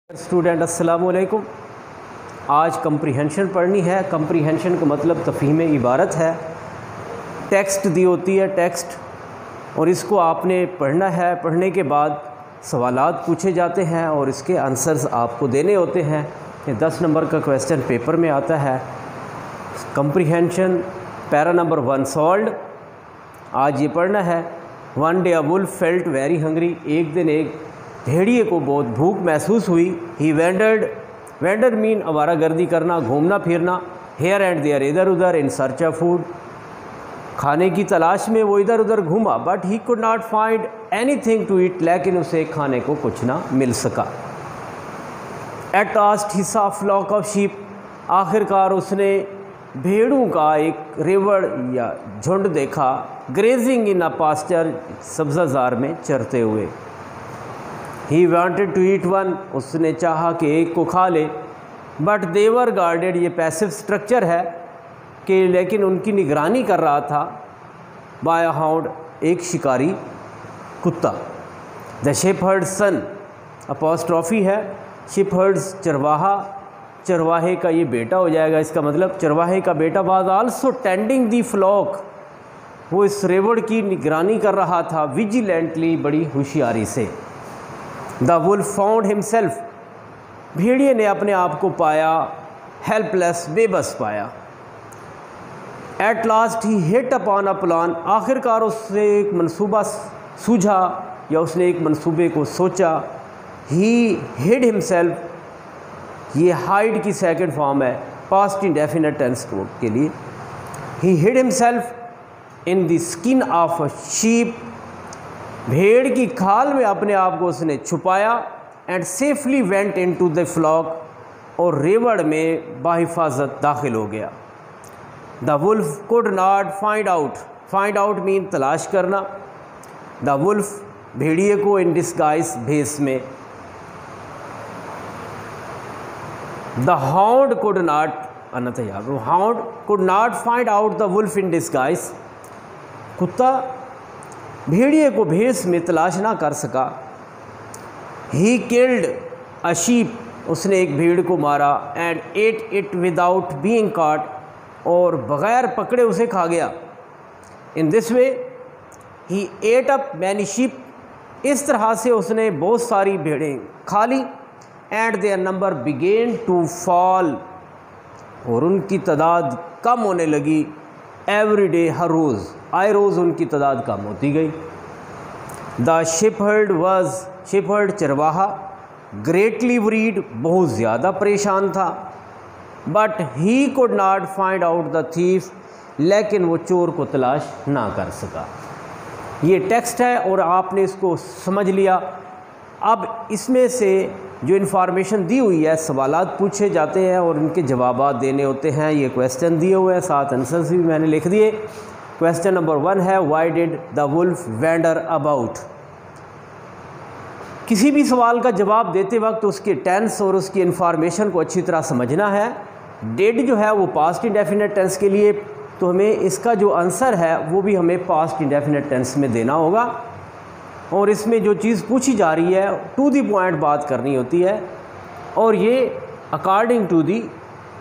Student अस्सलाम वालेकुम। आज कंप्रीहेंशन पढ़नी है। कंप्रीहेंशन का मतलब तफ़हीम इबारत है। टेक्स्ट दी होती है टेक्स्ट, और इसको आपने पढ़ना है। पढ़ने के बाद सवालात पूछे जाते हैं और इसके आंसर्स आपको देने होते हैं। ये 10 नंबर का क्वेश्चन पेपर में आता है। Comprehension para number 1 solved. आज ये पढ़ना है। One day a wolf felt very hungry. एक दिन एक भेड़िए को बहुत भूख महसूस हुई। ही वेंडर मीन आवारागर्दी करना, घूमना फिरना। हेयर एंड देयर, इधर उधर। इन सर्च ऑफ फूड, खाने की तलाश में वो इधर उधर घूमा। But he could not find anything to eat, लेकिन उसे खाने को कुछ ना मिल सका। At last he saw flock of sheep. आखिरकार उसने भेड़ों का एक रेवड़ या झुंड देखा। ग्रेजिंग इन अ पास्चर, सब्ज़ाजार में चरते हुए। He wanted to eat one, उसने चाहा कि एक को खा ले। बट देवर गार्डेड, ये पैसिव स्ट्रक्चर है कि लेकिन उनकी निगरानी कर रहा था। बाय अ हाउंड, एक शिकारी कुत्ता। द शेफहर्ड सन, अपॉस्ट्रॉफी है। शेफहर्ड्स चरवाहा, चरवाहे का ये बेटा हो जाएगा। इसका मतलब चरवाहे का बेटा। Was also tending the flock, वो इस रेवड़ की निगरानी कर रहा था। विजिलेंटली, बड़ी होशियारी से। द वुल्फ फाउंड हिमसेल्फ, भेड़िए ने अपने आप को पाया हेल्पलेस, बेबस पाया। Eight last he hit upon a plan, आखिरकार उससे एक मंसूबा सूझा या उसने एक मंसूबे को सोचा। ही हिड हिमसेल्फ, ये हाइड की सेकंड फॉर्म है पास्ट इंडेफिनिट टेंस के लिए। He hid himself in the skin of a sheep, भेड़ की खाल में अपने आप को उसने छुपाया। And safely went into the flock, और रेवड़ में बाहिफाजत दाखिल हो गया। The wolf could not find out, find out mean तलाश करना। द वुल्फ, भेड़िए को इन डिस्गाइज, भेस में। The hound could not, hound could not find out the wolf in disguise, कुत्ता भेड़िए को भेस में तलाश ना कर सका। ही किल्ड अ शीप, उसने एक भेड़ को मारा। And ate it without being caught, और बग़ैर पकड़े उसे खा गया। In this way he ate up many sheep, इस तरह से उसने बहुत सारी भेड़ें खा ली। And their number began to fall, और उनकी तादाद कम होने लगी। एवरी डे, हर रोज़, आए रोज़ उनकी तादाद कम होती गई। द शेफहर्ड वाज, शेफहर्ड चरवाहा, ग्रेटली वरीड, बहुत ज़्यादा परेशान था। But he could not find out the thief, लेकिन वो चोर को तलाश ना कर सका। ये टेक्स्ट है और आपने इसको समझ लिया। अब इसमें से जो इन्फॉर्मेशन दी हुई है, सवालात पूछे जाते हैं और उनके जवाबात देने होते हैं। ये क्वेश्चन दिए हुए हैं, साथ आंसर्स भी मैंने लिख दिए। क्वेश्चन नंबर 1 है, why did the wolf wander about. किसी भी सवाल का जवाब देते वक्त उसके टेंस और उसकी इन्फॉर्मेशन को अच्छी तरह समझना है। डिड जो है वो पास्ट इंडेफिनिट टेंस के लिए, तो हमें इसका जो आंसर है वो भी हमें पास्ट इंडेफिनिट टेंस में देना होगा। और इसमें जो चीज़ पूछी जा रही है टू दी पॉइंट बात करनी होती है, और ये अकॉर्डिंग टू दी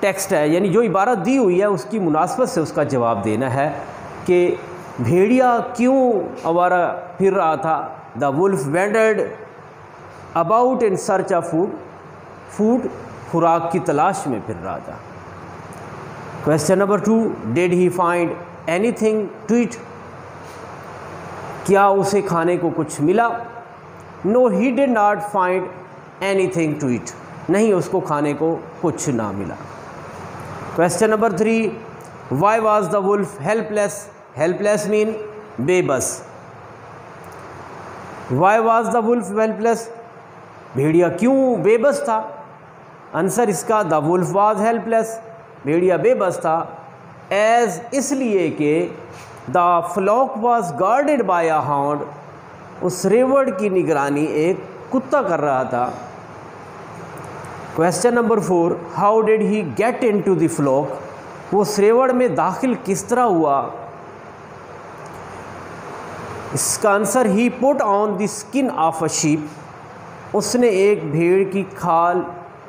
टेक्स्ट है, यानी जो इबारत दी हुई है उसकी मुनासबत से उसका जवाब देना है कि भेड़िया क्यों आवारा फिर रहा था। The wolf wandered about in search of food, food खुराक की तलाश में फिर रहा था। Question number 2, did he find anything to eat, क्या उसे खाने को कुछ मिला। No he did not find anything to eat, नहीं उसको खाने को कुछ ना मिला। Question number 3, why was the wolf helpless, helpless mean बेबस। Why was the wolf helpless, भेड़िया क्यों बेबस था। आंसर इसका द वुल्फ वॉज हेल्पलेस, भेड़िया बेबस था। एज, इसलिए कि the flock was guarded by a hound, उस रेवड़ की निगरानी एक कुत्ता कर रहा था। Question number 4, how did he get in to the flock, वो उस रेवड़ में दाखिल किस तरह हुआ। इसका answer he put on the skin of a sheep, उसने एक भेड़ की खाल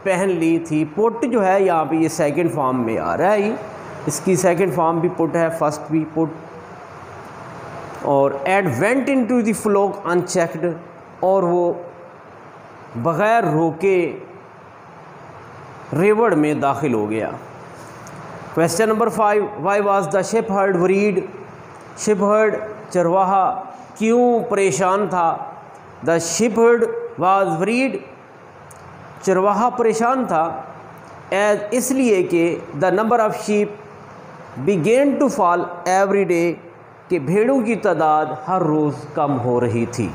पहन ली थी। पुट जो है यहाँ पे ये सेकंड फॉर्म में आ रहा है, ये इसकी सेकंड फॉर्म भी पुट है, फर्स्ट भी पुट। और and went in to the flock unchecked, और वो बग़ैर रोके रेवड़ में दाखिल हो गया। Question number 5, why was the shepherd worried? Shepherd चरवाहा क्यों परेशान था? द शेपहर्ड वाज वरीड, चरवाहा परेशान था, एज इसलिए कि the number of sheep began to fall every day, कि भेड़ों की तादाद हर रोज़ कम हो रही थी।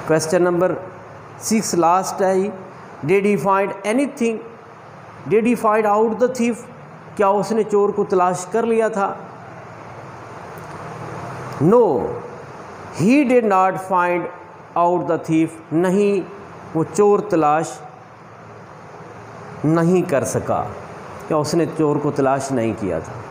क्वेश्चन नंबर 6 लास्ट है ही, did he find anything? Did he find out the thief? क्या उसने चोर को तलाश कर लिया था? No he did not find out the thief, नहीं वो चोर तलाश नहीं कर सका, क्या उसने चोर को तलाश नहीं किया था।